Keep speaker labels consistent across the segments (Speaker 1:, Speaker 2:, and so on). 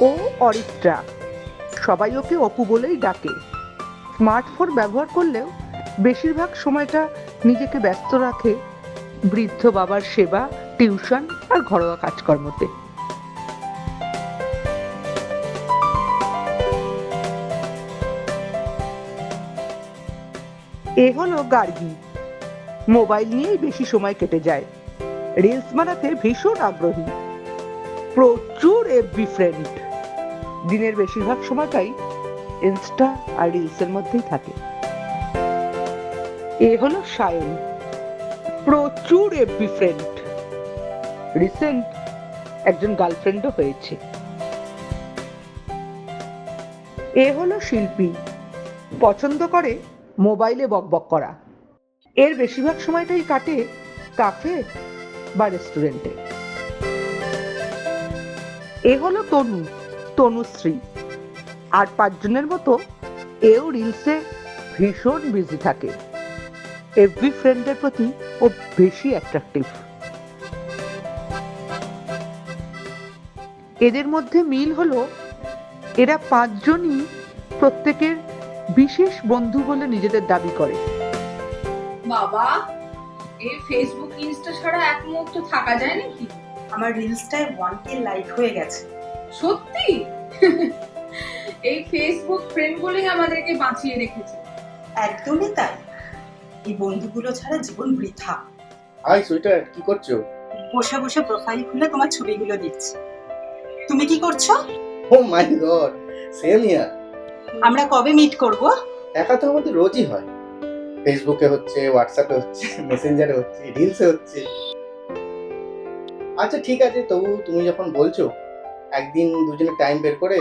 Speaker 1: ও অরিত্রা, সবাই ওকে অপু বলেই ডাকে। স্মার্টফোন ব্যবহার করলেও বেশিরভাগ সময়টা নিজেকে ব্যস্ত রাখে বৃদ্ধ বাবার সেবা, টিউশন আর ঘরোয়া কাজকর্মতে। এ হলো গার্গী। মোবাইল নিয়েই বেশি সময় কেটে যায়। রিলস বানাতে ভীষণ আগ্রহী, প্রচুর এফবি ফ্রেন্ড। দিনের বেশিরভাগ সময়টাই ইনস্টা আর রিলসের মধ্যেই থাকে। এ হলো সায়ন, প্রচুর এফবি ফ্রেন্ড, রিসেন্ট একজন গার্লফ্রেন্ডও হয়েছে। এ হলো শিল্পী, পছন্দ করে মোবাইলে বকবক করা। এর বেশিরভাগ সময়টাই কাটে কাফে বা রেস্টুরেন্টে। এ হলো তনু, তনুশ্রী। আর 5 জনের মতো এও রিলসে ভীষণ বিজি থাকে। এভরি ফ্রেন্ডের প্রতি ও বেশি অ্যাট্রাকটিভ। এদের মধ্যে মিল হলো এরা 5 জনই প্রত্যেকের বিশেষ বন্ধু বলে নিজেদের দাবি করে।
Speaker 2: বাবা, এই ফেসবুক ইনস্টা ছাড়া এক মুহূর্ত থাকা যায় নাকি?
Speaker 3: আমার রিলসটায় 1K লাইক হয়ে গেছে।
Speaker 2: সত্যি? এই ফেসবুক ফ্রেন্ড বলেই আমাদেরকে বাঁচিয়ে রেখেছে।
Speaker 3: একদমই তাই। এই বন্ধুগুলো ছাড়া জীবন বৃথা।
Speaker 4: হাই সুইটার, কি করছো?
Speaker 3: বসে বসে প্রোফাইল খুলে তোমার ছবিগুলো দেখছি। তুমি কি করছো?
Speaker 4: ও মাই গড, সেম ইয়ার।
Speaker 3: আমরা কবে মিট করব?
Speaker 4: দেখা তো আমাদের রোজই হয়। ফেসবুকে হচ্ছে, হোয়াটসঅ্যাপে হচ্ছে, মেসেঞ্জারে হচ্ছে, রিলসে হচ্ছে। আচ্ছা ঠিক আছে, তবু তুমি যখন বলছো একদিন দুজনে টাইম বের করে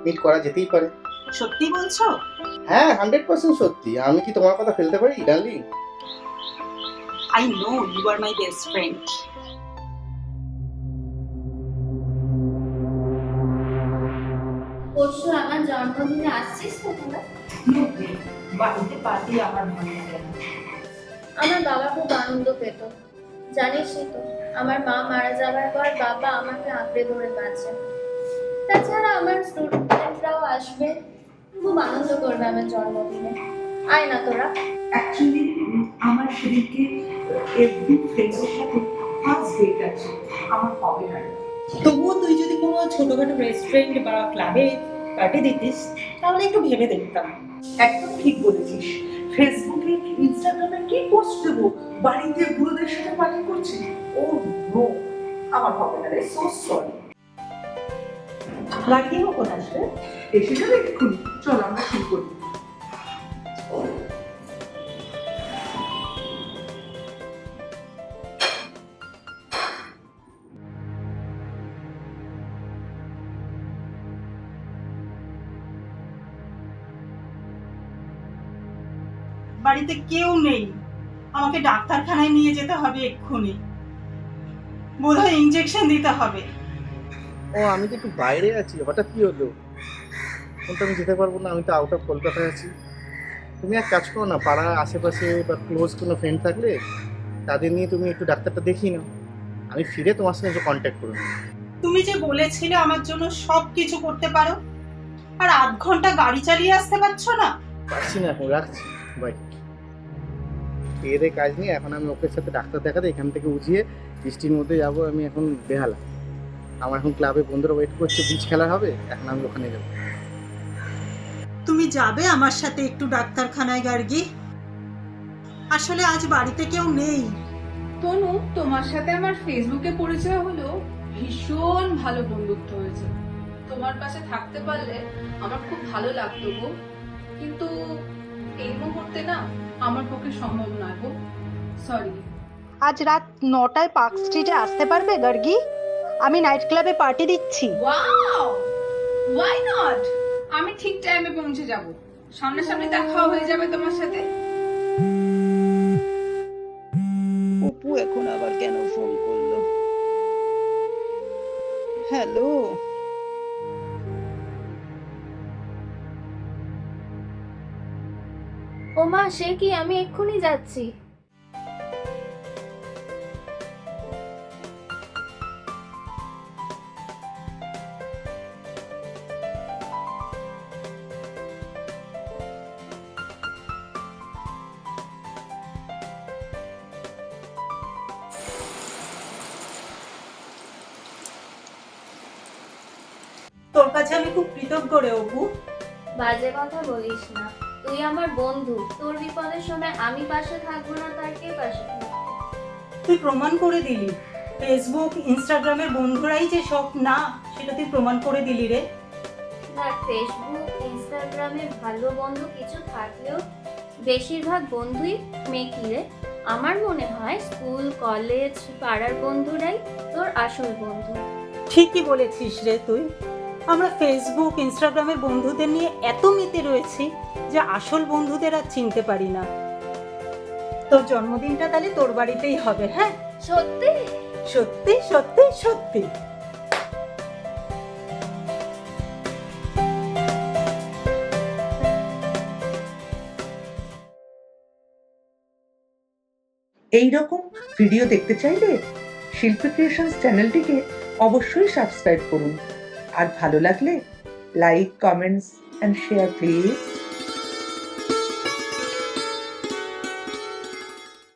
Speaker 4: মিট করা যেতেই পারে।
Speaker 3: সত্যি বলছো?
Speaker 4: হ্যাঁ, 100% সত্যি। আমি কি তোমার কথা ফেলতে পারি darling?
Speaker 3: I know you are my best friend.
Speaker 5: পরশু আমার জন্মদিনে আসছিস তো তোরা?
Speaker 3: বাড়িতে পার্টি আমার ভালো লাগে না।
Speaker 5: আমার বাবা খুব আনন্দ পেত। জানিসই তো, আমার মা মারা যাবার পর বাবা আমাকে আঁকড়ে ধরে বাঁচে। তাছাড়া আমার স্টুডেন্টরাও আসবে, খুব আনন্দ করবে আমার জন্মদিনে। আয় না তোরা।
Speaker 6: অ্যাকচুয়ালি আমার সেদিনকে এভরি ফ্রেন্ডের সাথে ফার্স্ট ডেট আছে, আমার হবে না।
Speaker 3: তবুও তুই যদি কোনো ছোটখাটো রেস্টুরেন্ট বা ক্লাবে পার্টি দিতিস তাহলে একটু ভেবে দেখতাম।
Speaker 6: একদম ঠিক বলেছিস। ফেসবুকে ইনস্টাগ্রামে কি পোস্ট দেবো? বাড়িতে বুড়োদের সাথে পার্টি করছি? ও নো, আমার হবে না রে, সো সরি।
Speaker 3: লাগিয়ে কখন আসবে?
Speaker 6: এসে যাবে এক্ষুনি, চল আমরা শুরু করি।
Speaker 3: বাড়িতে কেউ নেই, আমাকে ডাক্তারখানায় নিয়ে যেতে হবে এক্ষুনি। বোধহয় ইনজেকশন দিতে হবে।
Speaker 4: ও আমি তো একটু বাইরে আছি, হঠাৎ কি হলো? এখন তো আমি যেতে পারবো না, আমি তো আউট অফ কলকাতায় আছি। তুমি এক কাজ করো না, পাড়ার আশেপাশে বা ক্লোজ কোনো ফ্রেন্ড থাকলে তাদের নিয়ে তুমি একটু ডাক্তারটা দেখিয়ে নাও। আমি ফিরে তোমার সঙ্গে একটু কন্ট্যাক্ট করে নেবো।
Speaker 3: তুমি যে বলেছিলে আমার জন্য সব কিছু করতে পারো, আর 8 ঘন্টা গাড়ি চালিয়ে আসতে পারছো না?
Speaker 4: পারছি না, এখন রাখছি, বাই। এদের কাজ নিয়ে এখন আমি ওকে সাথে ডাক্তার দেখাতে এখান থেকে উঠিয়ে বৃষ্টির মধ্যে যাবো। আমি এখন বেহালা, আমার এখন ক্লাবে বন্ধুরা ওয়েট করছে, বিচ খেলা হবে, এখন আমি ওখানে যাবো।
Speaker 3: তুমি যাবে আমার সাথে একটু ডাক্তারখানায় গার্গী? আসলে আজ বাড়িতে কেউ নেই।
Speaker 2: তনু, তোমার সাথে আমার ফেসবুকে পরিচয় হলো, ভীষণ ভালো বন্ধুত্ব হয়েছে। তোমার পাশে থাকতে পারলে আমার খুব ভালো লাগতো গো, কিন্তু এই মুহূর্তে না আমার পক্ষে সম্ভব নয় গো, সরি।
Speaker 7: আজ রাত 9টায় পার্ক স্ট্রিটে আসতে পারবে গার্গী? আমি নাইট ক্লাবে পার্টি দিচ্ছি।
Speaker 2: Wow, why not? আমি ঠিক টাইমে পৌঁছে যাব, সামনাসামনি দেখা হয়ে যাবে তোমার সাথে।
Speaker 1: অপু এখন আবার কেন ফোন করলো? হ্যালো,
Speaker 5: ও মা, সে কি? আমি এক্ষুনি যাচ্ছি।
Speaker 3: তোর কাছে আমি খুব কৃতজ্ঞ রে অপু।
Speaker 5: বাজে কথা বলিস না, তুই আমার বন্ধু, তোর বিপদের সময় আমি পাশে থাকবো না তার কে পাশে থাকবে?
Speaker 3: তুই প্রমাণ করে দিলি ফেসবুক ইনস্টাগ্রামের বন্ধুরাই যে সব না, সেটা তুই প্রমাণ করে দিলি রে।
Speaker 5: দেখ, ফেসবুক ইনস্টাগ্রামে ভালো বন্ধু কিছু থাকলেও বেশিরভাগ বন্ধুই মেকি রে। আমার মনে হয় স্কুল কলেজ পাড়ার বন্ধুরাই তোর আসল বন্ধু।
Speaker 3: ঠিকই বলেছিস রে তুই। আমরা ফেসবুক ইনস্টাগ্রামের বন্ধুদের নিয়ে এত মেতে রয়েছি যে আসল বন্ধুদের আর চিনতে পারি না। তোর জন্মদিনটা তাহলে তোর বাড়িতেই হবে, হ্যাঁ?
Speaker 5: সত্যি?
Speaker 3: সত্যি সত্যি সত্যি।
Speaker 1: এই রকম ভিডিও দেখতে চাইলে শিল্পী ক্রিয়েশনস চ্যানেলটিকে অবশ্যই সাবস্ক্রাইব করুন। আর ভালো লাগলে like, comments and share please.